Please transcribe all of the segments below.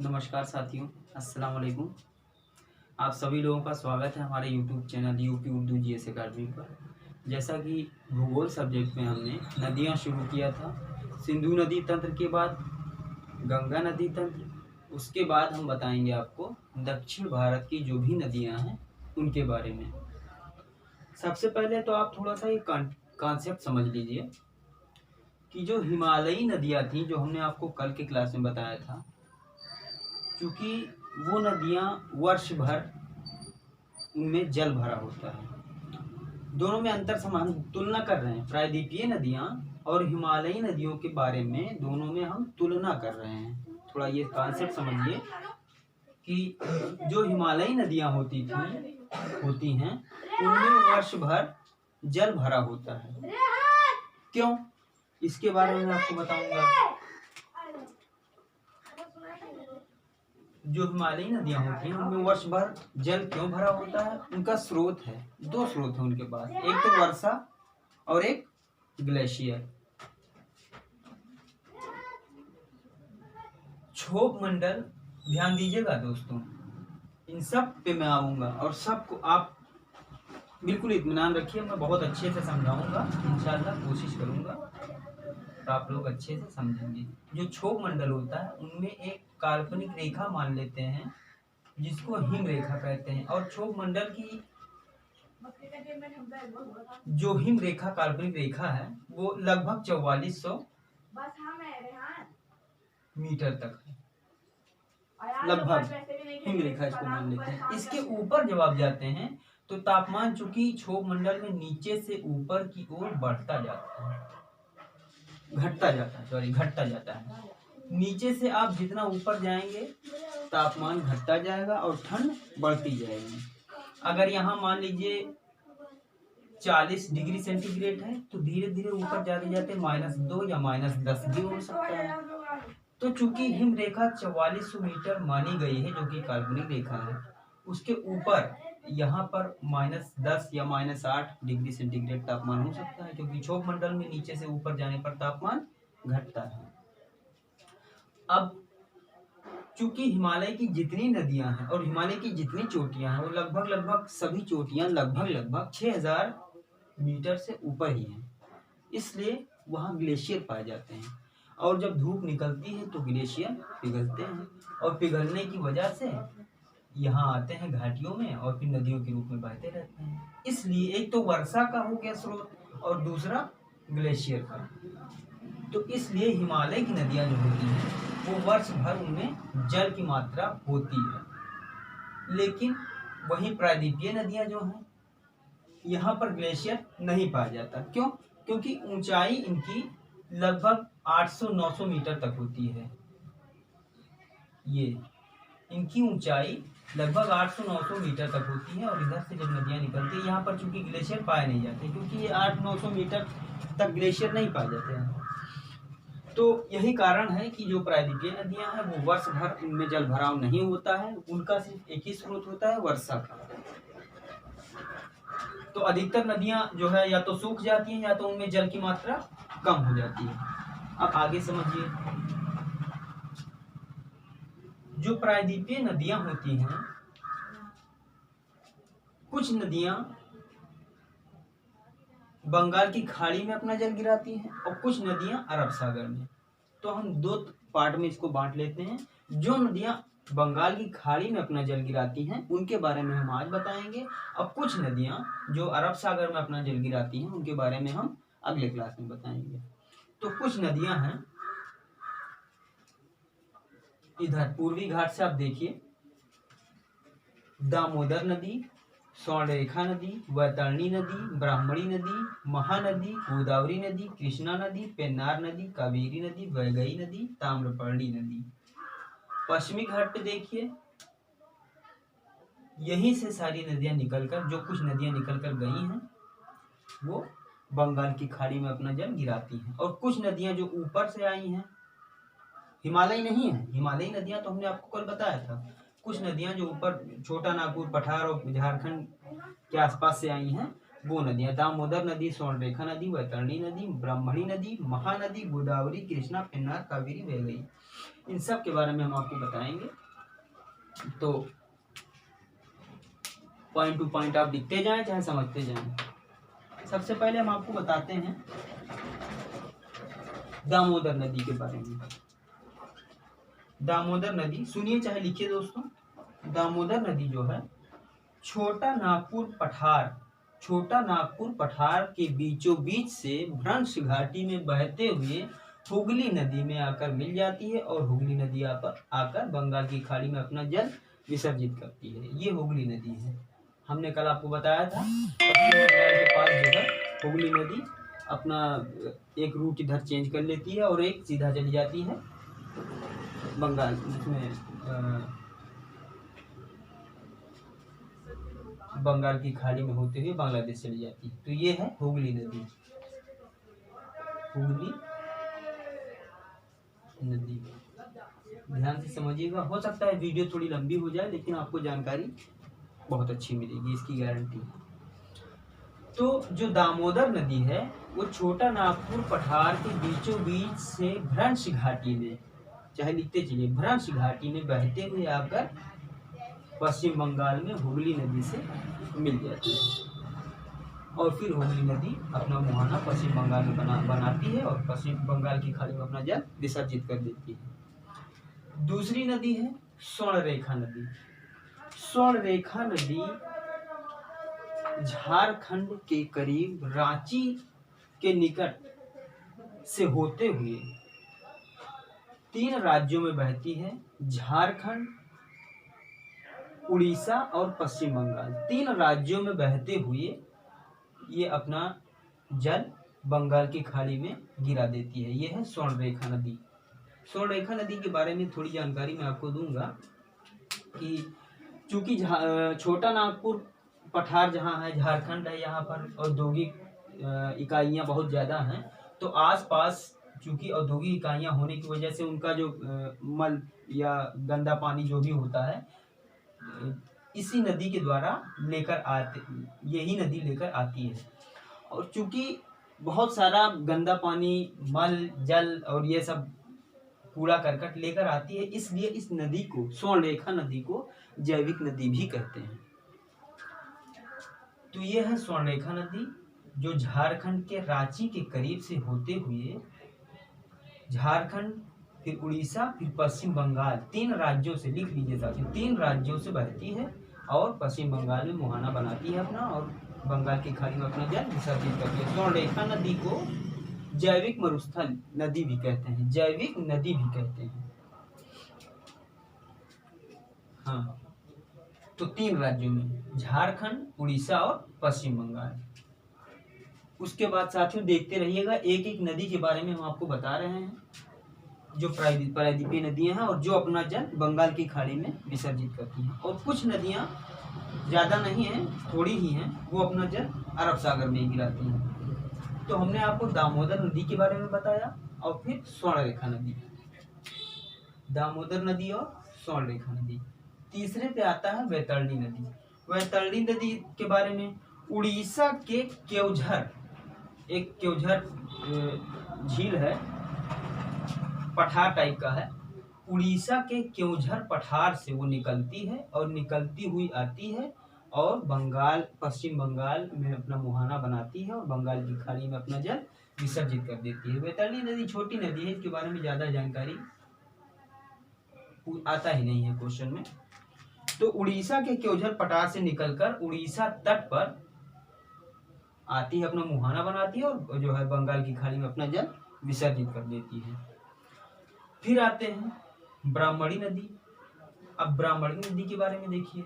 नमस्कार साथियों, अस्सलाम वालेकुम। आप सभी लोगों का स्वागत है हमारे YouTube channel UP Urdu GS academy पर। जैसा कि भूगोल सब्जेक्ट में हमने नदियां शुरू किया था, सिंधु नदी तंत्र के बाद गंगा नदी तंत्र, उसके बाद हम बताएंगे आपको दक्षिण भारत की जो भी नदियां हैं उनके बारे में। सबसे पहले तो आप थोड़ा सा ये कॉन्सेप्ट समझ लीजिए कि जो हिमालयी नदियाँ थी, जो हमने आपको कल के क्लास में बताया था, क्योंकि वो नदियाँ वर्ष भर उनमें जल भरा होता है। दोनों में अंतर समान तुलना कर रहे हैं, प्रायद्वीपीय नदियाँ और हिमालयी नदियों के बारे में दोनों में हम तुलना कर रहे हैं। थोड़ा ये कॉन्सेप्ट समझिए कि जो हिमालयी नदियाँ होती हैं उनमें वर्ष भर जल भरा होता है। क्यों? इसके बारे में मैं आपको बताऊंगा। जो हिमालयी नदियां होती हैं उनमें वर्ष भर जल क्यों भरा होता है? उनका स्रोत है, दो स्रोत है उनके पास, एक तो वर्षा और एक ग्लेशियर। क्षोभ मंडल, ध्यान दीजिएगा दोस्तों, इन सब पे मैं आऊंगा और सबको आप बिल्कुल इत्मीनान रखिए, मैं बहुत अच्छे से समझाऊंगा, इंशाल्लाह कोशिश करूंगा तो आप लोग अच्छे से समझेंगे। जो क्षोभ मंडल होता है उनमें एक काल्पनिक रेखा मान लेते हैं जिसको हिम रेखा कहते हैं, और क्षोभ मंडल की जो हिम रेखा काल्पनिक रेखा है वो लगभग 4400 मीटर तक है, लगभग हिम रेखा इसको मान लेते हैं। इसके ऊपर जब आप जाते हैं तो तापमान चूंकि क्षोभ मंडल में नीचे से ऊपर की ओर बढ़ता जाता है, घटता जाता है। नीचे से आप जितना ऊपर जाएंगे तापमान घटता जाएगा और ठंड बढ़ती जाएगी। अगर यहाँ मान लीजिए 40 डिग्री सेंटीग्रेड है तो धीरे धीरे ऊपर जाते जाते -2 या -10 भी हो सकता है। तो चूंकि हिम रेखा 4400 मीटर मानी गई है, जो कि काल्पनिक रेखा है, उसके ऊपर यहाँ पर -10 या -8 डिग्री सेंटीग्रेड तापमान हो सकता है, क्योंकि क्षोभ मंडल में नीचे से ऊपर जाने पर तापमान घटता है। अब चूंकि हिमालय की जितनी नदियां हैं और हिमालय की जितनी चोटियां हैं वो लगभग सभी चोटियां लगभग 6000 मीटर से ऊपर ही हैं, इसलिए वहाँ ग्लेशियर पाए जाते हैं। और जब धूप निकलती है तो ग्लेशियर पिघलते हैं, और पिघलने की वजह से यहाँ आते हैं घाटियों में और फिर नदियों के रूप में बहते रहते हैं। इसलिए एक तो वर्षा का हो गया स्रोत और दूसरा ग्लेशियर का। तो इसलिए हिमालय की नदियाँ जो होती हैं वो वर्ष भर उनमें जल की मात्रा होती है। लेकिन वहीं प्रायद्वीपीय नदियाँ जो हैं यहाँ पर ग्लेशियर नहीं पाया जाता। क्यों? क्योंकि ऊंचाई इनकी लगभग 800-900 मीटर तक होती है। ये इनकी ऊंचाई लगभग 800-900 मीटर तक होती है, और इधर से जब नदियाँ निकलती है यहाँ पर चूंकि ग्लेशियर पाए नहीं जाते, क्योंकि ये 800-900 मीटर तक ग्लेशियर नहीं पाए जाते हैं। तो यही कारण है कि जो प्रायद्वीपीय नदियां हैं वो वर्ष भर उनमें जल भराव नहीं होता है, उनका सिर्फ एक ही स्रोत होता है, वर्षा का। तो अधिकतर नदियां जो है या तो सूख जाती हैं या तो उनमें जल की मात्रा कम हो जाती है। अब आगे समझिए, जो प्रायद्वीपीय नदियां होती हैं, कुछ नदियां बंगाल की खाड़ी में अपना जल गिराती हैं और कुछ नदियां अरब सागर में। तो हम दो पार्ट में इसको बांट लेते हैं। जो नदियां बंगाल की खाड़ी में अपना जल गिराती हैं उनके बारे में हम आज बताएंगे, और कुछ नदियां जो अरब सागर में अपना जल गिराती हैं उनके बारे में हम अगले क्लास में बताएंगे। तो कुछ नदियां हैं इधर पूर्वी घाट से, आप देखिए, दामोदर नदी, स्वर्णरेखा नदी, वैतरणी नदी, ब्राह्मणी नदी, महानदी, गोदावरी नदी, कृष्णा नदी, पेन्नार नदी, कावेरी नदी, वैगई नदी, ताम्रपर्णी नदी। पश्चिमी घाट पे देखिए, यहीं से सारी नदियां निकलकर, जो कुछ नदियां निकलकर गई हैं वो बंगाल की खाड़ी में अपना जल गिराती हैं, और कुछ नदियां जो ऊपर से आई हैं, हिमालय नहीं है, हिमालयी नदियां तो हमने आपको कल बताया था, कुछ नदियां जो ऊपर छोटा नागपुर, पठार और झारखंड के आसपास से आई हैं वो नदियां दामोदर नदी, स्वर्णरेखा नदी, वैतरणी नदी, ब्राह्मणी नदी, महानदी, गोदावरी, कृष्णा, पेन्नार, कावेरी, बह गई। इन सब के बारे में हम आपको बताएंगे। तो पॉइंट टू पॉइंट आप लिखते जाएं चाहे समझते जाएं। सबसे पहले हम आपको बताते हैं दामोदर नदी के बारे में। दामोदर नदी सुनिए चाहे लिखिए दोस्तों। दामोदर नदी जो है छोटा नागपुर पठार के बीचों बीच से भ्रंश घाटी में बहते हुए हुगली नदी में आकर मिल जाती है और हुगली नदी आकर बंगाल की खाड़ी में अपना जल विसर्जित करती है। ये हुगली नदी है। हमने कल आपको बताया था पश्चिम बंगाल के पास जो है हुगली नदी अपना एक रूट इधर चेंज कर लेती है और एक सीधा चली जाती है बंगाल, जिसमें बंगाल की खाड़ी में होते हुए बांग्लादेश चली जाती है। तो ये है हुगली नदी। हुगली नदी ध्यान से समझिएगा। हो सकता है वीडियो थोड़ी लंबी हो जाए लेकिन आपको जानकारी बहुत अच्छी मिलेगी, इसकी गारंटी है। तो जो दामोदर नदी है वो छोटा नागपुर पठार के बीचों बीच से भ्रंश घाटी में, चाहे लिखते चलिए, भ्रंश घाटी में बहते हुए आकर पश्चिम बंगाल में हुगली नदी से मिल जाती है और फिर हुगली नदी अपना मुहाना पश्चिम बंगाल में बनाती है और पश्चिम बंगाल की खाड़ी में अपना जल विसर्जित कर देती है। दूसरी नदी है स्वर्णरेखा नदी। स्वर्णरेखा नदी झारखंड के करीब रांची के निकट से होते हुए 3 राज्यों में बहती है। झारखंड, उड़ीसा और पश्चिम बंगाल, 3 राज्यों में बहते हुए ये अपना जल बंगाल की खाड़ी में गिरा देती है। ये है स्वर्णरेखा नदी। स्वर्णरेखा नदी के बारे में थोड़ी जानकारी मैं आपको दूंगा कि चूंकि छोटा नागपुर पठार जहाँ है, झारखंड है, यहाँ पर औद्योगिक इकाइयाँ बहुत ज़्यादा हैं। तो आसपास चूंकि औद्योगिक इकाइयाँ होने की वजह से उनका जो मल या गंदा पानी जो भी होता है इसी नदी के द्वारा यही नदी लेकर आती है। और चूंकि बहुत सारा गंदा पानी, मल जल और ये सब कूड़ा करकट लेकर आती है, इसलिए इस नदी को, स्वर्णरेखा नदी को, जैविक नदी भी कहते हैं। तो ये है स्वर्णरेखा नदी जो झारखंड के रांची के करीब से होते हुए झारखंड, फिर उड़ीसा, फिर पश्चिम बंगाल, 3 राज्यों से, लिख लीजिए साथियों, 3 राज्यों से बहती है और पश्चिम बंगाल में मुहाना बनाती है अपना और बंगाल की खाड़ी में अपना जल विसर्जित करती है। स्वर्णरेखा नदी को जैविक मरुस्थल नदी भी कहते हैं, जैविक नदी भी कहते हैं। हाँ, तो 3 राज्यों में, झारखंड, उड़ीसा और पश्चिम बंगाल। उसके बाद साथियों देखते रहिएगा, एक एक नदी के बारे में हम आपको बता रहे हैं जो प्रायद्वीपीय नदियां हैं और जो अपना जल बंगाल की खाड़ी में विसर्जित करती हैं। और कुछ नदियां ज़्यादा नहीं हैं, थोड़ी ही हैं, वो अपना जल अरब सागर में गिराती हैं। तो हमने आपको दामोदर नदी के बारे में बताया और फिर स्वर्णरेखा नदी, दामोदर नदी और स्वर्णरेखा नदी। तीसरे पे आता है वैतरणी नदी। वैतरणी नदी के बारे में, उड़ीसा के केवझर, एक केवझर झील है, पठार टाइप का है, उड़ीसा के केवझर पठार से वो निकलती है और निकलती हुई आती है और पश्चिम बंगाल में अपना मुहाना बनाती है और बंगाल की खाड़ी में अपना जल विसर्जित कर देती है। वैतरणी नदी छोटी नदी है, इसके बारे में ज़्यादा जानकारी आता ही नहीं है क्वेश्चन में। तो उड़ीसा के केवझर पठार से निकलकर उड़ीसा तट पर आती है, अपना मुहाना बनाती है और जो है बंगाल की खाड़ी में अपना जल विसर्जित कर देती है। फिर आते हैं ब्राह्मणी नदी। अब ब्राह्मणी नदी के बारे में देखिए,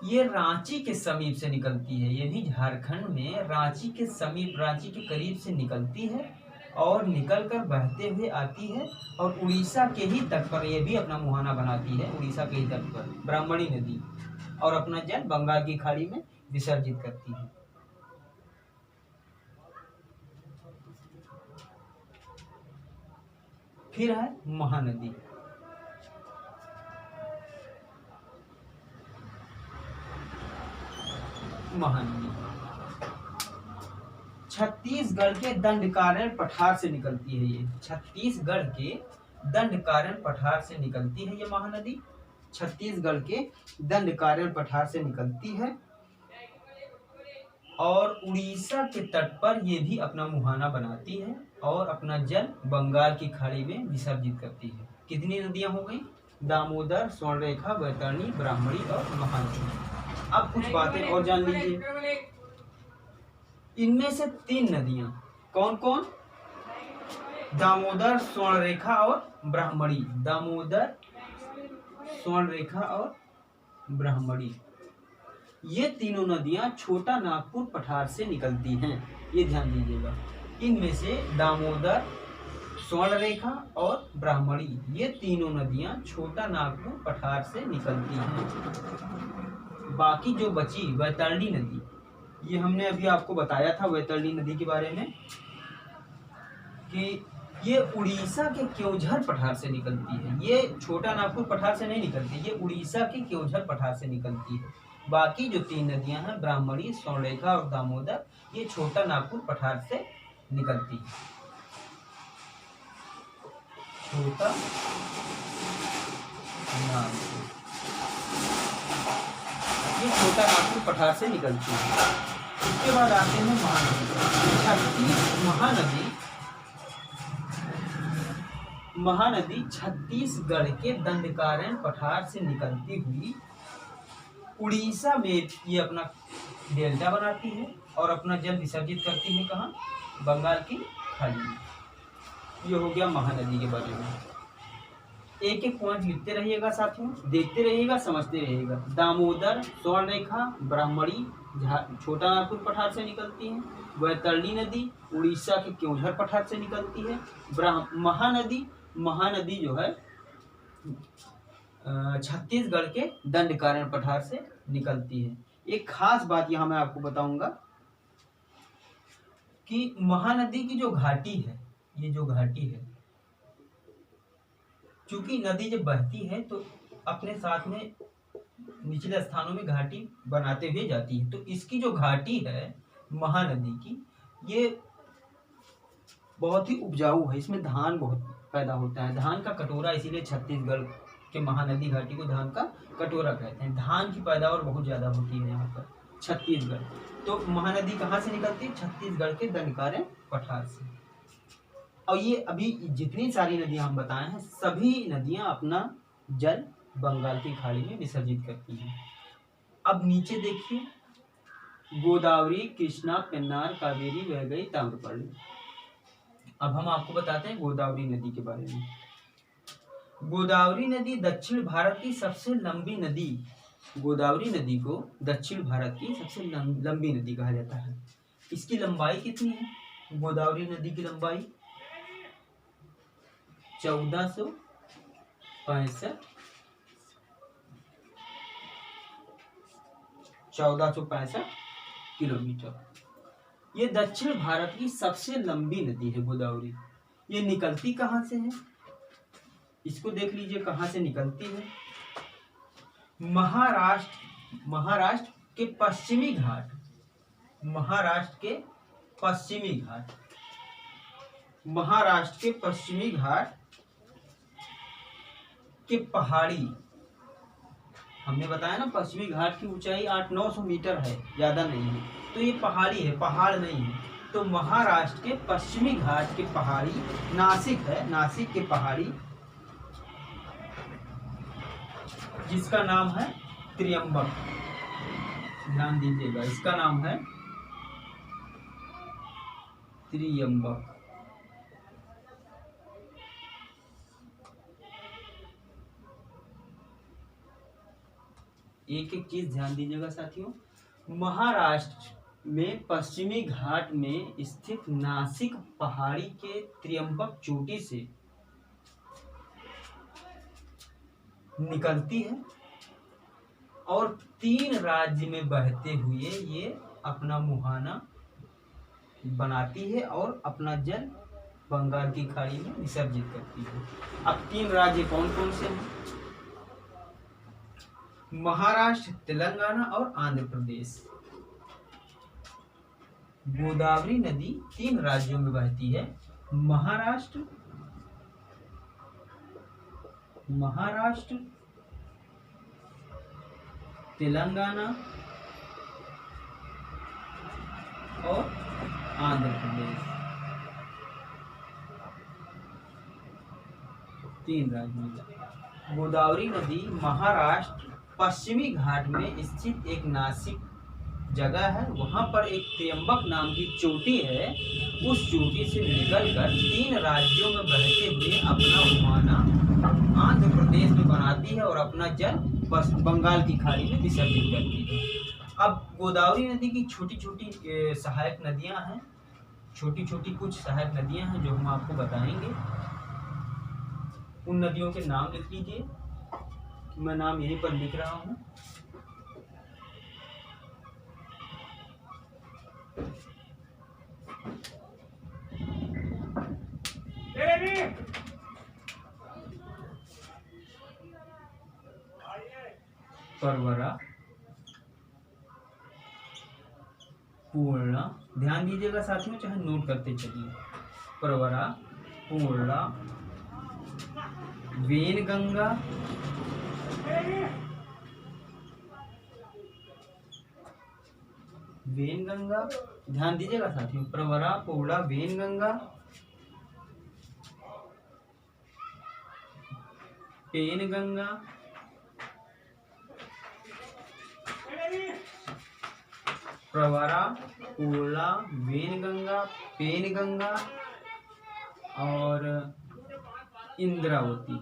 ये रांची के समीप से निकलती है। ये भी झारखंड में रांची के समीप, रांची के करीब से निकलती है और निकलकर बहते हुए आती है और उड़ीसा के ही तट पर यह भी अपना मुहाना बनाती है, उड़ीसा के ही तट पर ब्राह्मणी नदी, और अपना जल बंगाल की खाड़ी में विसर्जित करती है। फिर है महानदी। महानदी छत्तीसगढ़ के दंडकारण्य पठार से निकलती है। ये छत्तीसगढ़ के दंडकारण्य पठार से निकलती है ये महानदी। छत्तीसगढ़ के दंडकारण्य पठार से निकलती है और उड़ीसा के तट पर ये भी अपना मुहाना बनाती है और अपना जल बंगाल की खाड़ी में विसर्जित करती है। कितनी नदियां हो गई? दामोदर, स्वर्णरेखा, वैतरणी, ब्राह्मणी और महानदी। अब कुछ बातें और जान लीजिए। इनमें से 3 नदियां कौन कौन? दामोदर, स्वर्णरेखा और ब्राह्मणी। दामोदर, स्वर्णरेखा और ब्राह्मणी, ये तीनों नदियां छोटा नागपुर पठार से निकलती हैं। ये ध्यान दीजिएगा। इनमें से दामोदर, स्वर्णरेखा और ब्राह्मणी, ये तीनों नदियां छोटा नागपुर पठार से निकलती हैं। बाकी जो बची वैतरणी नदी, ये हमने अभी आपको बताया था वैतरणी नदी के बारे में कि ये उड़ीसा के केओंझर पठार से निकलती है। ये छोटा नागपुर पठार से नहीं निकलती, ये उड़ीसा के केओंझर पठार से निकलती है। बाकी जो 3 नदियां हैं ब्राह्मणी, स्वर्णरेखा और दामोदर, ये छोटा नागपुर पठार से निकलती है। छोटा नागपुर, ये छोटा नागपुर पठार से निकलती है। उसके बाद आते हैं महानदी। महानदी छत्तीसगढ़ के दंडकारण्य पठार से निकलती हुई उड़ीसा में ये अपना डेल्टा बनाती है और अपना जल विसर्जित करती है। कहाँ? बंगाल की खाड़ी में। ये हो गया महानदी के बारे में। एक एक पॉइंट लिखते रहिएगा साथियों, देखते रहिएगा, समझते रहिएगा। दामोदर, स्वर्णरेखा, ब्राह्मणी छोटा नागपुर पठार से निकलती है। वैतरणी नदी उड़ीसा के केओंझर पठार से निकलती है। महानदी जो है छत्तीसगढ़ के दंडकारण्य पठार से निकलती है। एक खास बात यहाँ मैं आपको बताऊंगा कि महानदी की जो घाटी है, ये जो घाटी है, चूंकि नदी जब बहती है तो अपने साथ में निचले स्थानों में घाटी बनाते हुए जाती है। तो इसकी जो घाटी है महानदी की, ये बहुत ही उपजाऊ है। इसमें धान बहुत पैदा होता है। धान का कटोरा, इसीलिए छत्तीसगढ़ के महानदी घाटी को धान का कटोरा कहते हैं। धान की पैदावार बहुत ज्यादा होती है यहाँ पर छत्तीसगढ़। तो महानदी कहाँ से निकलती है? छत्तीसगढ़ के दंडकारण्य पठार से। और ये अभी जितनी सारी नदियां हम बताए हैं, सभी नदियां अपना जल बंगाल की खाड़ी में विसर्जित करती हैं। अब नीचे देखिए, गोदावरी, कृष्णा, पेन्नार, कावेरी, वैगई, ताम्रपर्णी। अब हम आपको बताते हैं गोदावरी नदी के बारे में। गोदावरी नदी दक्षिण भारत की सबसे लंबी नदी। गोदावरी नदी को दक्षिण भारत की सबसे लंबी नदी कहा जाता है। इसकी लंबाई कितनी है? गोदावरी नदी की लंबाई 1465 किलोमीटर। ये दक्षिण भारत की सबसे लंबी नदी है गोदावरी। ये निकलती कहाँ से है? इसको देख लीजिए कहाँ से निकलती है। महाराष्ट्र के पश्चिमी घाट, महाराष्ट्र के पश्चिमी घाट के पहाड़ी, हमने बताया ना पश्चिमी घाट की ऊंचाई 800-900 मीटर है, ज्यादा नहीं है। तो ये पहाड़ी है, पहाड़ नहीं है। तो महाराष्ट्र के पश्चिमी घाट के पहाड़ी, नासिक है, नासिक के पहाड़ी, जिसका नाम है त्र्यंबक। ध्यान दीजिएगा, इसका नाम है त्र्यंबक। एक एक चीज ध्यान दीजिएगा साथियों। महाराष्ट्र में पश्चिमी घाट में स्थित नासिक पहाड़ी के त्र्यंबक चोटी से निकलती है और 3 राज्य में बहते हुए ये अपना मुहाना बनाती है और अपना जल बंगाल की खाड़ी में विसर्जित करती है। अब 3 राज्य कौन कौन से हैं? महाराष्ट्र, तेलंगाना और आंध्र प्रदेश। गोदावरी नदी 3 राज्यों में बहती है, महाराष्ट्र, तेलंगाना और आंध्र प्रदेश। 3 राज्यों में। गोदावरी नदी महाराष्ट्र पश्चिमी घाट में स्थित एक नासिक जगह है, वहां पर एक त्र्यंबक नाम की चोटी है। उस चोटी से निकलकर 3 राज्यों में बहते हुए अपना मुहाना आंध्र प्रदेश में बनाती है और अपना जल बंगाल की खाड़ी में विसर्जित करती है। अब गोदावरी नदी की छोटी छोटी सहायक नदियां हैं, छोटी छोटी कुछ सहायक नदियां हैं जो हम आपको बताएंगे। उन नदियों के नाम लिख लीजिए, मैं नाम यहीं पर लिख रहा हूँ। परवरा, पूर्णा, ध्यान दीजिएगा साथियों, चाहे नोट करते चलिए। परवरा, पूर्णा, वेनगंगा, ध्यान दीजिएगा साथियों, प्रवरा, पूर्णा, वेनगंगा, पेनगंगा, प्रवरा, पूर्णा, वेनगंगा, पेनगंगा और इंद्रावती।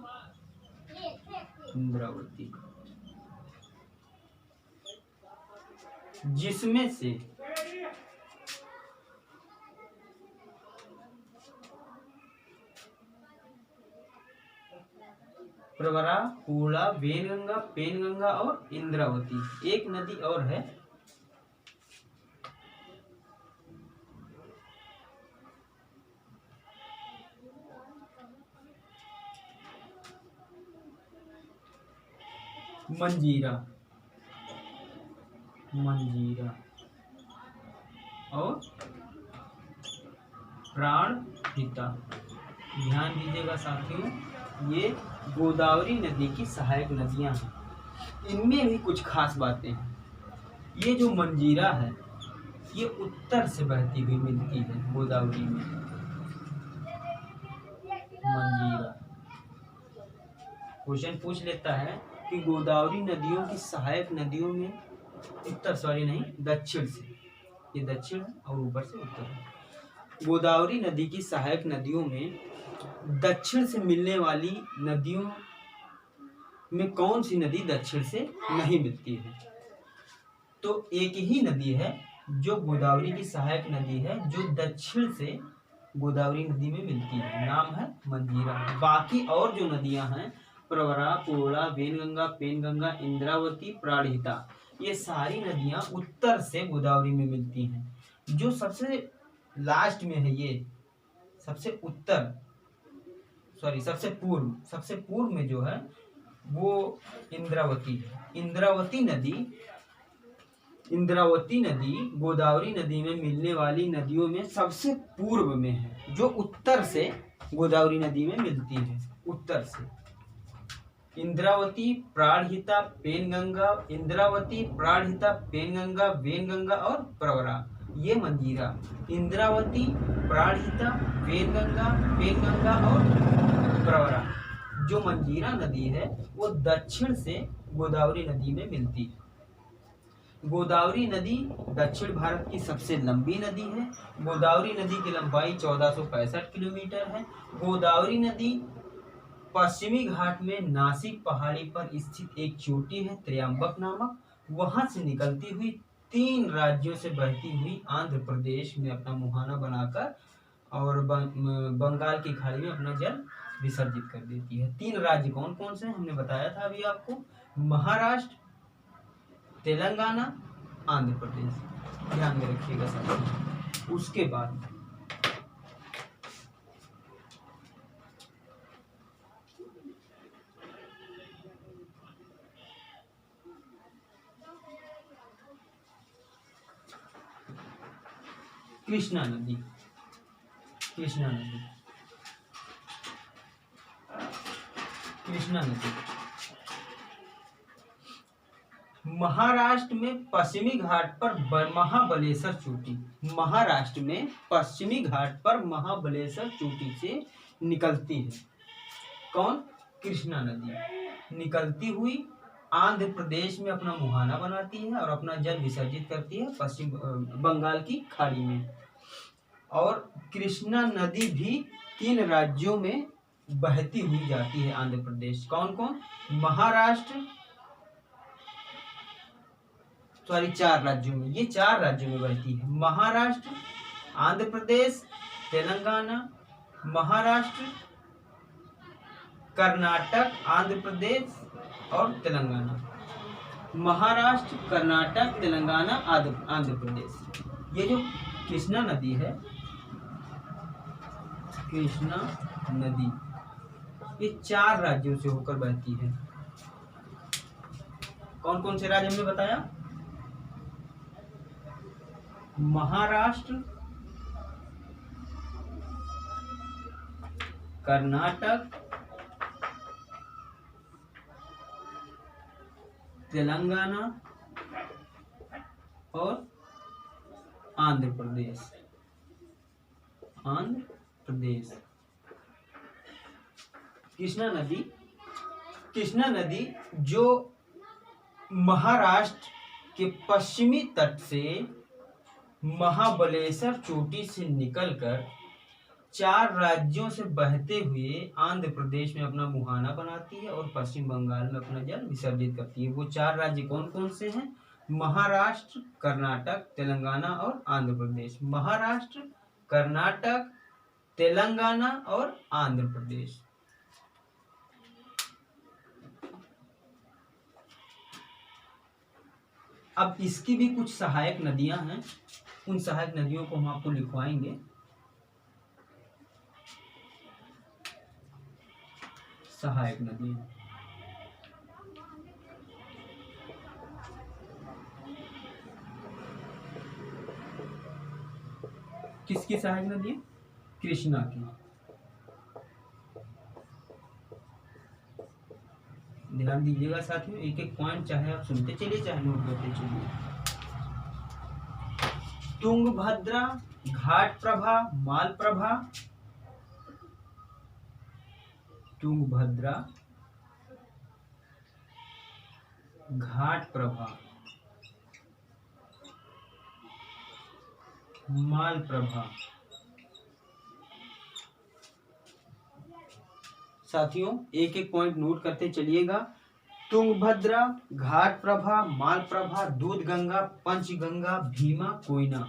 जिसमें से प्रवरा, पूर्णा, वेनगंगा, पेनगंगा और इंद्रावती। एक नदी और है, मंजीरा और प्राणहिता। ध्यान दीजिएगा साथियों, ये गोदावरी नदी की सहायक नदियां हैं। इनमें भी कुछ खास बातें हैं। ये जो मंजीरा है ये उत्तर से बहती हुई मिलती है गोदावरी में। मंजीरा क्वेश्चन पूछ लेता है कि गोदावरी नदियों की सहायक नदियों में दक्षिण से, ये दक्षिण है और ऊपर से उत्तर है। गोदावरी नदी की सहायक नदियों में दक्षिण से मिलने वाली नदियों में कौन सी नदी दक्षिण से नहीं मिलती है? तो एक ही नदी है जो गोदावरी की सहायक नदी है जो दक्षिण से गोदावरी नदी में मिलती है, नाम है मंजीरा। बाकी और जो नदियां हैं प्रवरा, पूर्णा, वेनगंगा, पेनगंगा, इंद्रावती, प्राणहिता, ये सारी नदियां उत्तर से गोदावरी में मिलती हैं। जो सबसे लास्ट में है, ये सबसे सबसे पूर्व में जो है वो इंद्रावती है। इंद्रावती नदी गोदावरी नदी में मिलने वाली नदियों में सबसे पूर्व में है, जो उत्तर से गोदावरी नदी में मिलती है, उत्तर से। इंद्रावती, प्राणहिता, पेनगंगा, वेनगंगा और प्रवरा, ये मंजीरा। इंद्रावती, प्राणहिता, वेनगंगा, पेनगंगा और प्रवरा, जो मंजीरा नदी है वो दक्षिण से गोदावरी नदी में मिलती है। गोदावरी नदी दक्षिण भारत की सबसे लंबी नदी है। गोदावरी नदी की लंबाई 1465 किलोमीटर है। गोदावरी नदी पश्चिमी घाट में नासिक पहाड़ी पर स्थित एक चोटी है त्र्यंबक नामक, वहां से निकलती हुई 3 राज्यों से बहती हुई आंध्र प्रदेश में अपना मुहाना बनाकर और बंगाल की खाड़ी में अपना जल विसर्जित कर देती है। 3 राज्य कौन कौन से हमने बताया था अभी आपको, महाराष्ट्र, तेलंगाना, आंध्र प्रदेश। ध्यान में रखिएगा साथियों। उसके बाद कृष्णा नदी, कृष्णा नदी, कृष्णा नदी। महाराष्ट्र में पश्चिमी घाट पर महाबलेश्वर चोटी, महाराष्ट्र में पश्चिमी घाट पर महाबलेश्वर चोटी से निकलती है। कौन? कृष्णा नदी निकलती हुई आंध्र प्रदेश में अपना मुहाना बनाती है और अपना जल विसर्जित करती है पश्चिम बंगाल की खाड़ी में। और कृष्णा नदी भी 3 राज्यों में बहती हुई जाती है आंध्र प्रदेश। कौन कौन? महाराष्ट्र, सॉरी 4 राज्यों में, ये 4 राज्यों में बहती है। महाराष्ट्र, आंध्र प्रदेश, तेलंगाना, महाराष्ट्र, कर्नाटक, आंध्र प्रदेश और तेलंगाना। महाराष्ट्र, कर्नाटक, तेलंगाना, आंध्र प्रदेश। ये जो कृष्णा नदी है, कृष्णा नदी, ये 4 राज्यों से होकर बहती है। कौन कौन से राज्य हमने बताया? महाराष्ट्र, कर्नाटक, तेलंगाना और आंध्र प्रदेश, आंध्र प्रदेश। कृष्णा नदी, कृष्णा नदी जो महाराष्ट्र के पश्चिमी तट से महाबलेश्वर चोटी से निकलकर 4 राज्यों से बहते हुए आंध्र प्रदेश में अपना मुहाना बनाती है और पश्चिम बंगाल में अपना जल विसर्जित करती है। वो 4 राज्य कौन कौन से हैं? महाराष्ट्र, कर्नाटक, तेलंगाना और आंध्र प्रदेश। महाराष्ट्र, कर्नाटक, तेलंगाना और आंध्र प्रदेश। अब इसकी भी कुछ सहायक नदियां हैं, उन सहायक नदियों को हम आपको लिखवाएंगे। सहायक नदियां, किसकी सहायक नदी है? कृष्णा की। ध्यान दीजिएगा साथियों, एक एक पॉइंट चाहे आप सुनते चलिए चाहे नोट करते चलिए। तुंगभद्रा, घाट प्रभा, माल प्रभा, तुंगभद्रा, घाट प्रभा, माल प्रभा। साथियों एक एक पॉइंट नोट करते चलिएगा। तुंगभद्रा, घाट प्रभा, माल प्रभा, दूध गंगा, पंचगंगा, भीमा, कोयना।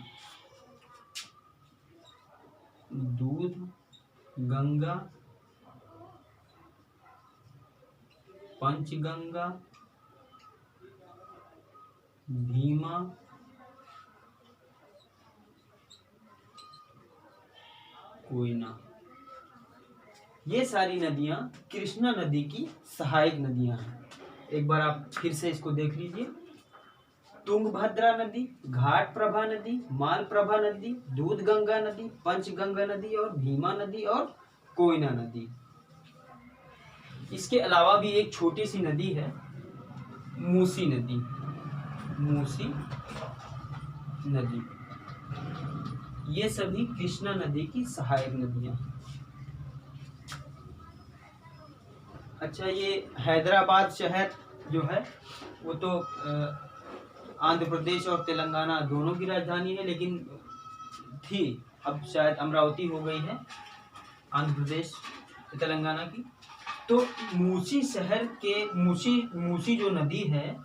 दूध गंगा, पंचगंगा, भीमा, कोयना। ये सारी नदियां कृष्णा नदी की सहायक नदियां हैं। एक बार आप फिर से इसको देख लीजिए। तुंगभद्रा नदी, घाट प्रभा नदी, माल प्रभा नदी, दूध गंगा नदी, पंचगंगा नदी और भीमा नदी और कोयना नदी। इसके अलावा भी एक छोटी सी नदी है, मूसी नदी, मूसी नदी। ये सभी कृष्णा नदी की सहायक नदियां। अच्छा, ये हैदराबाद शहर जो है वो तो आंध्र प्रदेश और तेलंगाना दोनों की राजधानी है, लेकिन थी, अब शायद अमरावती हो गई है आंध्र प्रदेश तेलंगाना की। तो मूसी शहर के मूसी जो नदी है,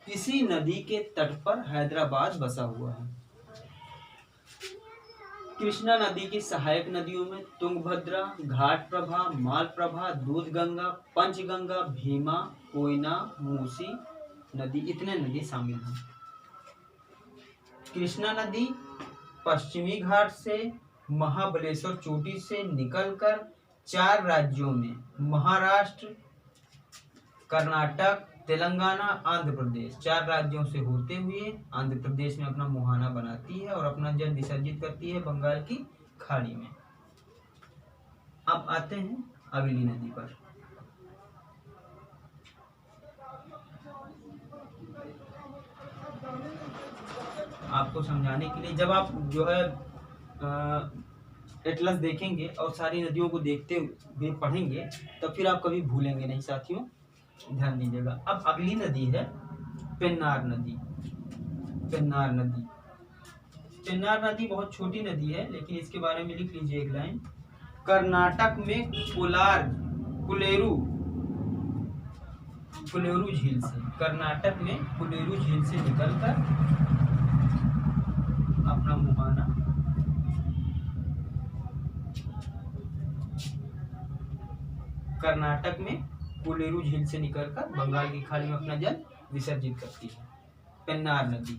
इसी नदी के तट पर हैदराबाद बसा हुआ है। कृष्णा नदी की सहायक नदियों में तुंगभद्रा, घाट प्रभा, माल प्रभा, दूध गंगा, पंचगंगा, भीमा, कोयना, मूसी नदी, इतने नदी शामिल हैं। कृष्णा नदी पश्चिमी घाट से महाबलेश्वर चोटी से निकलकर 4 राज्यों में महाराष्ट्र, कर्नाटक, तेलंगाना, आंध्र प्रदेश 4 राज्यों से होते हुए आंध्र प्रदेश में अपना मुहाना बनाती है और और अपना जल विसर्जित करती है बंगाल की खाड़ी में। अब आते हैं अगली नदी पर। आपको समझाने के लिए, जब आप जो है एटलस देखेंगे और सारी नदियों को देखते हुए पढ़ेंगे तो फिर आप कभी भूलेंगे नहीं साथियों, ध्यान दीजिएगा। अब अगली नदी है पेन्नार नदी। पेन्नार नदी, पेन्नार नदी बहुत छोटी नदी है, लेकिन इसके बारे में लिख लीजिए एक लाइन। कर्नाटक में कुलेरू झील से, कर्नाटक में कुलेरू झील से निकलकर अपना मुहाना कर्नाटक में कुलेरू झील से निकलकर बंगाल की खाड़ी में अपना जल विसर्जित करती है, पेन्नार नदी।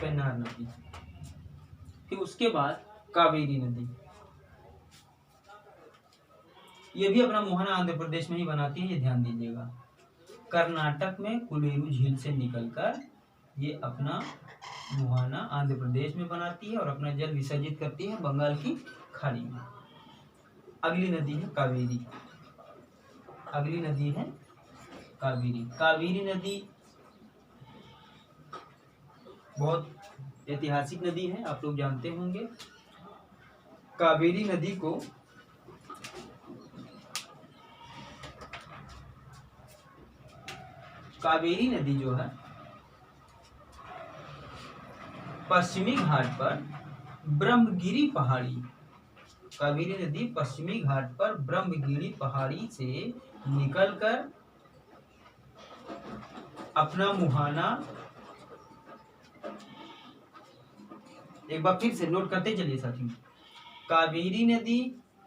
पेन्नार नदी, फिर उसके बाद कावेरी नदी। ये भी अपना मुहाना आंध्र प्रदेश में ही बनाती है, ये ध्यान दीजिएगा। कर्नाटक में कुलेरू झील से निकलकर ये अपना मुहाना आंध्र प्रदेश में बनाती है और अपना जल विसर्जित करती है बंगाल की खाड़ी में। अगली नदी है कावेरी। अगली नदी है कावेरी। कावेरी नदी बहुत ऐतिहासिक नदी है, आप लोग जानते होंगे। कावेरी नदी को कावेरी नदी जो है पश्चिमी घाट पर ब्रह्मगिरी पहाड़ी, कावेरी नदी पश्चिमी घाट पर ब्रह्मगिरी पहाड़ी से निकलकर अपना मुहाना, एक बार फिर से नोट करते चलिए साथियों। कावेरी नदी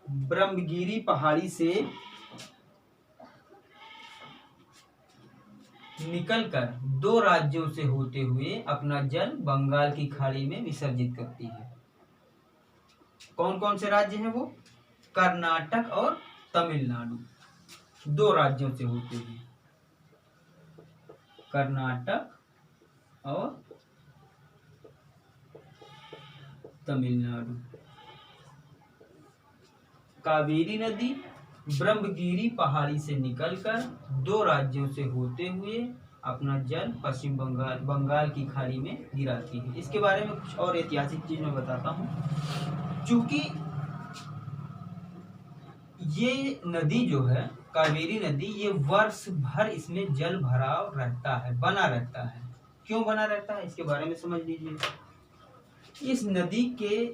ब्रह्मगिरी पहाड़ी से निकलकर 2 राज्यों से होते हुए अपना जल बंगाल की खाड़ी में विसर्जित करती है। कौन कौन से राज्य हैं वो? कर्नाटक और तमिलनाडु, 2 राज्यों से होते हुए, कर्नाटक और तमिलनाडु। कावेरी नदी ब्रह्मगिरी पहाड़ी से निकलकर 2 राज्यों से होते हुए अपना जल पश्चिम बंगाल की खाड़ी में गिराती है। इसके बारे में कुछ और ऐतिहासिक चीज मैं बताता हूँ। चूंकि ये नदी जो है कावेरी नदी, ये वर्ष भर इसमें जल भराव रहता है, बना रहता है। क्यों बना रहता है इसके बारे में समझ लीजिए। इस नदी के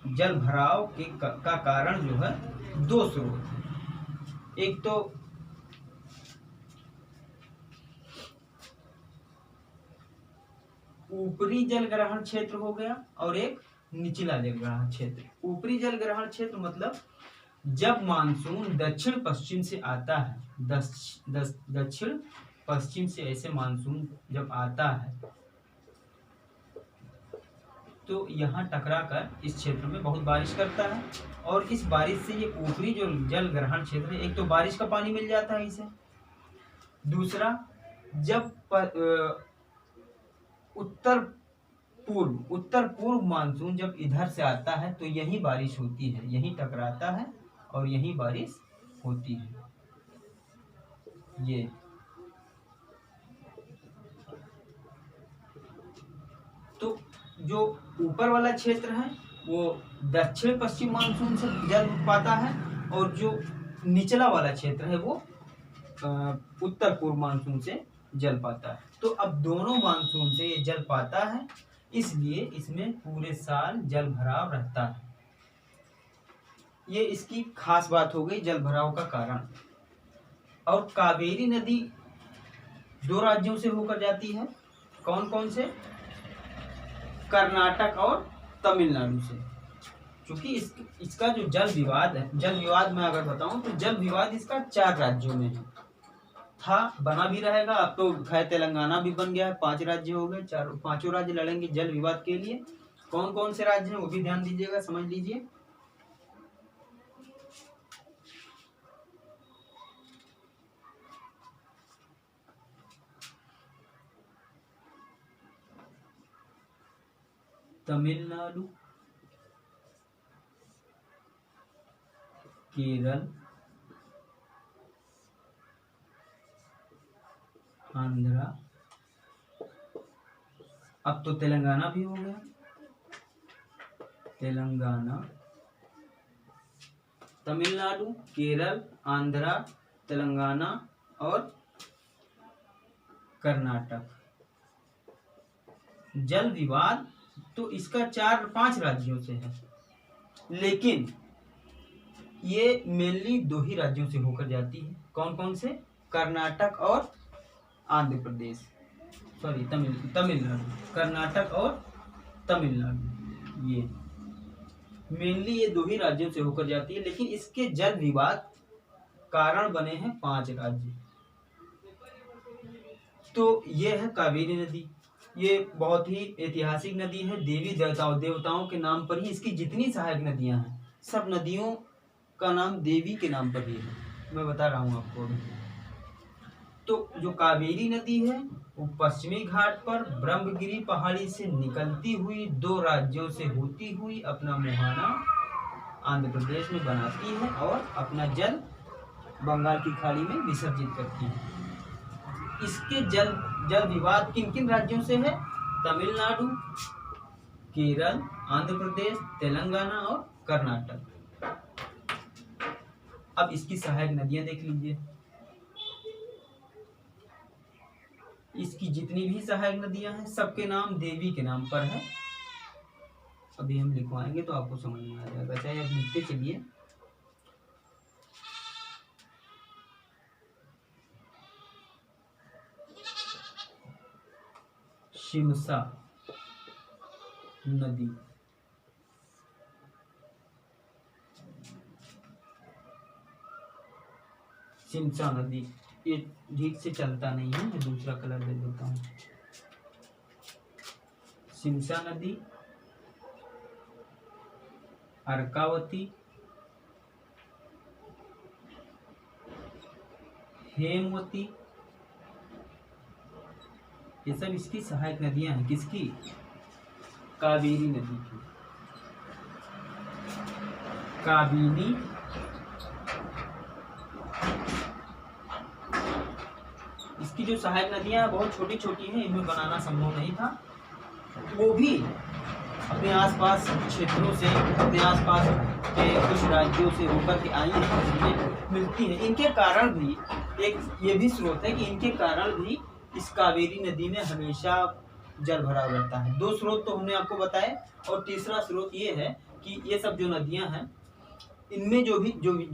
जल भराव का कारण जो है 2 स्रोत है। एक तो ऊपरी जल ग्रहण क्षेत्र हो गया और एक निचला जल ग्रहण क्षेत्र। ऊपरी जल ग्रहण क्षेत्र मतलब जब मानसून दक्षिण पश्चिम से आता है, दक्षिण पश्चिम से ऐसे मानसून जब आता है तो यहाँ टकरा कर इस क्षेत्र में बहुत बारिश करता है और इस बारिश से ये ऊपरी जो जल ग्रहण क्षेत्र है, एक तो बारिश का पानी मिल जाता है इसे, दूसरा जब उत्तर पूर्व मानसून जब इधर से आता है तो यही बारिश होती है, यही टकराता है और यही बारिश होती है। ये तो जो ऊपर वाला क्षेत्र है वो दक्षिण पश्चिम मानसून से जल पाता है और जो निचला वाला क्षेत्र है वो उत्तर पूर्व मानसून से जल पाता है। तो अब दोनों मानसून से ये जल पाता है, इसलिए इसमें पूरे साल जल भराव रहता है। ये इसकी खास बात हो गई जल भराव का कारण। और कावेरी नदी 2 राज्यों से होकर जाती है। कौन कौन से? कर्नाटक और तमिलनाडु से। क्योंकि इसका जो जल विवाद है, जल विवाद में अगर बताऊं तो जल विवाद इसका 4 राज्यों में है, था, बना भी रहेगा। अब तो खैर तेलंगाना भी बन गया है, 5 राज्य हो गए, 5 राज्य लड़ेंगे जल विवाद के लिए। कौन कौन से राज्य हैं वो भी ध्यान दीजिएगा, समझ लीजिए। तमिलनाडु, केरल, आंध्रा, अब तो तेलंगाना भी हो गया, तेलंगाना, तमिलनाडु, केरल, आंध्रा, तेलंगाना और कर्नाटक। जल विवाद तो इसका 4-5 राज्यों से है, लेकिन ये मेनली 2 ही राज्यों से होकर जाती है। कौन कौन से? कर्नाटक और आंध्र प्रदेश, सॉरी तमिलनाडु, कर्नाटक और तमिलनाडु, ये मेनली ये 2 ही राज्यों से होकर जाती है। लेकिन इसके जल विवाद कारण बने हैं 5 राज्य। तो ये है कावेरी नदी। ये बहुत ही ऐतिहासिक नदी है। देवी देवताओं के नाम पर ही इसकी जितनी सहायक नदियां हैं, सब नदियों का नाम देवी के नाम पर ही है। मैं बता रहा हूँ आपको। तो जो कावेरी नदी है वो पश्चिमी घाट पर ब्रह्मगिरी पहाड़ी से निकलती हुई 2 राज्यों से होती हुई अपना मुहाना आंध्र प्रदेश में बनाती है और अपना जल बंगाल की खाड़ी में विसर्जित करती है। इसके जल विवाद किन किन राज्यों से है? तमिलनाडु, केरल, आंध्र प्रदेश, तेलंगाना और कर्नाटक। अब इसकी सहायक नदियां देख लीजिए। इसकी जितनी भी सहायक नदियां हैं, सबके नाम देवी के नाम पर है। अभी हम लिखवाएंगे तो आपको समझ में आ जाएगा। चाहे आप लिखते चलिए। शिमसा नदी, शिमसा नदी, ये ठीक से चलता नहीं है, मैं दूसरा कलर दे देता हूँ। शिमसा नदी, अर्कावती, हेमवती, ये सब इसकी सहायक नदियां हैं। किसकी? कावेरी नदी की। काबिनी, इसकी जो सहायक नदियां बहुत छोटी छोटी हैं, इनमें बनाना संभव नहीं था। वो भी अपने आसपास क्षेत्रों से, अपने आसपास के कुछ राज्यों से होकर के आई हैं, जिनमें मिलती हैं। इनके कारण भी एक ये भी स्रोत है कि इनके कारण भी इस कावेरी नदी में हमेशा जल भराव रहता है। 2 स्रोत तो हमने आपको बताए, और तीसरा स्रोत ये है कि ये सब जो नदियां हैं, इनमें जो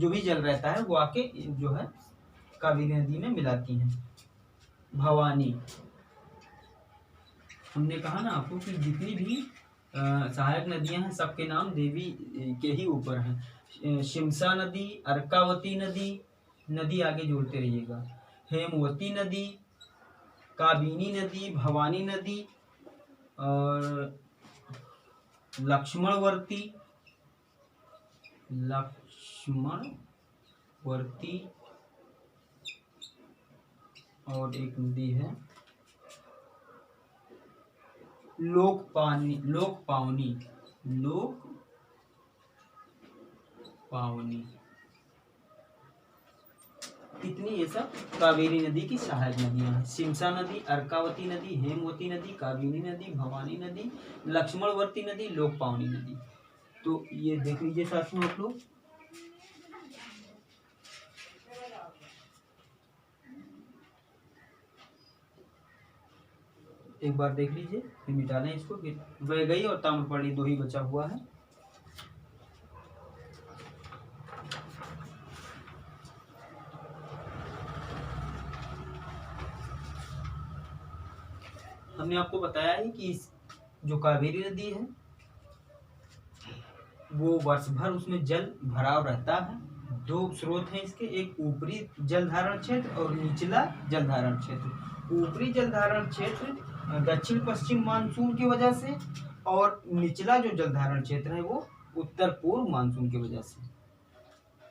भी जल रहता है वो आके जो है कावेरी नदी में मिलाती हैं। भवानी, हमने कहा ना आपको कि जितनी भी सहायक नदियां हैं, सबके नाम देवी के ही ऊपर हैं। शिमसा नदी, अर्कावती नदी आगे जोड़ते रहिएगा, हेमवती नदी, काबिनी नदी, भवानी नदी और लक्ष्मणवर्ती और एक नदी है लोकपावनी। इतनी ये सब कावेरी नदी की सहायक नदियां हैं। शिमसा नदी, अर्कावती नदी, हेमवती नदी, काबिनी नदी, भवानी नदी, लक्ष्मणवर्ती नदी, लोकपावनी नदी। तो ये देख लीजिए साथियों आप लोग। एक बार देख लीजिए, फिर मिटा लें इसको। फिर वैगई और ताम्रपर्णी 2 ही बचा हुआ है। हमने आपको बताया है कि जो कावेरी नदी है वो वर्ष भर उसमें जल भराव रहता है। 2 स्रोत हैं इसके, एक ऊपरी जल धारण क्षेत्र और निचला जल धारण क्षेत्र। ऊपरी जल धारण क्षेत्र दक्षिण पश्चिम मानसून की वजह से, और निचला जो जल धारण क्षेत्र है वो उत्तर पूर्व मानसून की वजह से।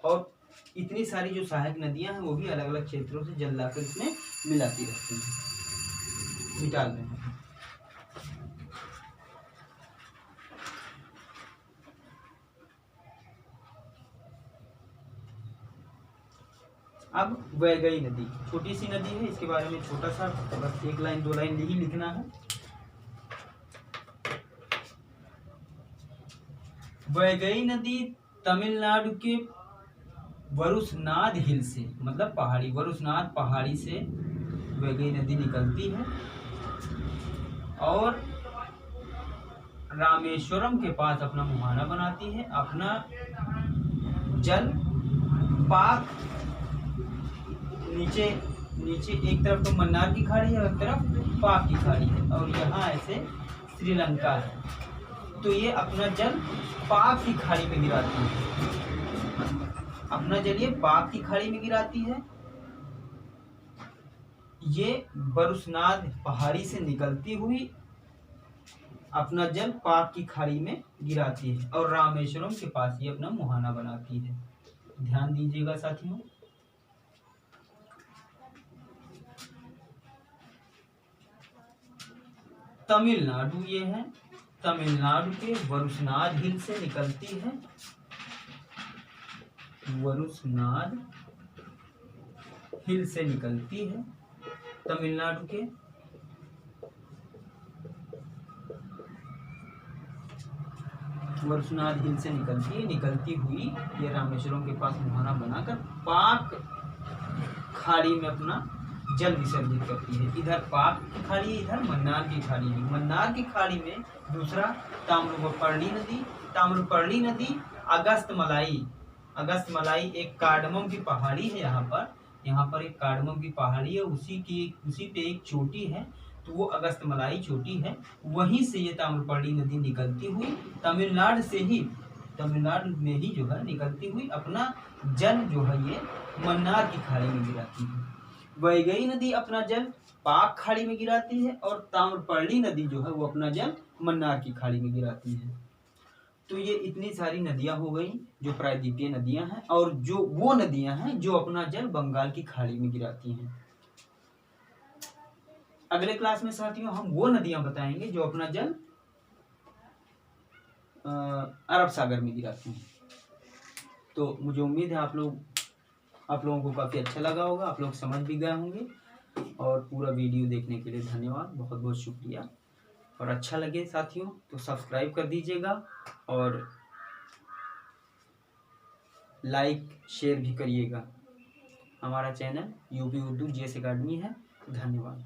और इतनी सारी जो सहायक नदियां हैं वो भी अलग अलग क्षेत्रों से जल लाकर इसमें मिलाती रहती हैं। मिटा रहे हैं। अब वैगई नदी छोटी सी नदी है, इसके बारे में छोटा सा बस 1 लाइन 2 लाइन ही लिखना है। वैगई नदी तमिलनाडु के वरुसनाद हिल से, मतलब पहाड़ी, वरुसनाद पहाड़ी से वैगई नदी निकलती है और रामेश्वरम के पास अपना मुहाना बनाती है। अपना जल पाक नीचे नीचे एक तरफ तो मन्नार की खाड़ी है और एक तरफ पाक की खाड़ी है और यहाँ ऐसे श्रीलंका है। तो ये अपना जल पाक की खाड़ी में गिराती है, अपना जल ये पाक की खाड़ी में गिराती है। ये बरुसनाद पहाड़ी से निकलती हुई अपना जल पाक की खाड़ी में गिराती है और रामेश्वरम के पास ये अपना मुहाना बनाती है। ध्यान दीजिएगा साथियों। तमिलनाडु ये है, तमिलनाडु के वरुसनाद हिल से निकलती है, वरुसनाद हिल से निकलती है तमिलनाडु के वरुसनाद हिल से निकलती हुई ये रामेश्वरम के पास मुहाना बनाकर पाक खाड़ी में अपना जल विसर्जित करती है। इधर पाक की खाड़ी है, इधर मन्नार की खाड़ी है। मन्नार की खाड़ी में दूसरा ताम्रपर्णी नदी, ताम्रपर्णी नदी अगस्त मलाई एक कार्डमम की पहाड़ी है। यहाँ पर एक कार्डमम की पहाड़ी है, उसी पे एक चोटी है, तो वो अगस्त मलाई चोटी है। वहीं से ये ताम्रपर्णी नदी निकलती हुई तमिलनाडु में ही जो है निकलती हुई अपना जल जो है ये मन्नार की खाड़ी में गिराती है। वैगई नदी अपना जल पाक खाड़ी में गिराती है और ताम्रपर्णी नदी जो है वो अपना जल मन्नार की खाड़ी में गिराती है। तो ये इतनी सारी नदियां हो गई जो प्रायद्वीपीय नदियां हैं और जो वो नदियां हैं जो अपना जल बंगाल की खाड़ी में गिराती हैं। अगले क्लास में साथियों हम वो नदियां बताएंगे जो अपना जल अरब सागर में गिराती हैं। तो मुझे उम्मीद है आप लोगों को काफ़ी अच्छा लगा होगा, आप लोग समझ भी गए होंगे। और पूरा वीडियो देखने के लिए धन्यवाद, बहुत बहुत शुक्रिया। और अच्छा लगे साथियों तो सब्सक्राइब कर दीजिएगा और लाइक शेयर भी करिएगा। हमारा channel UP Urdu GS academy है। धन्यवाद।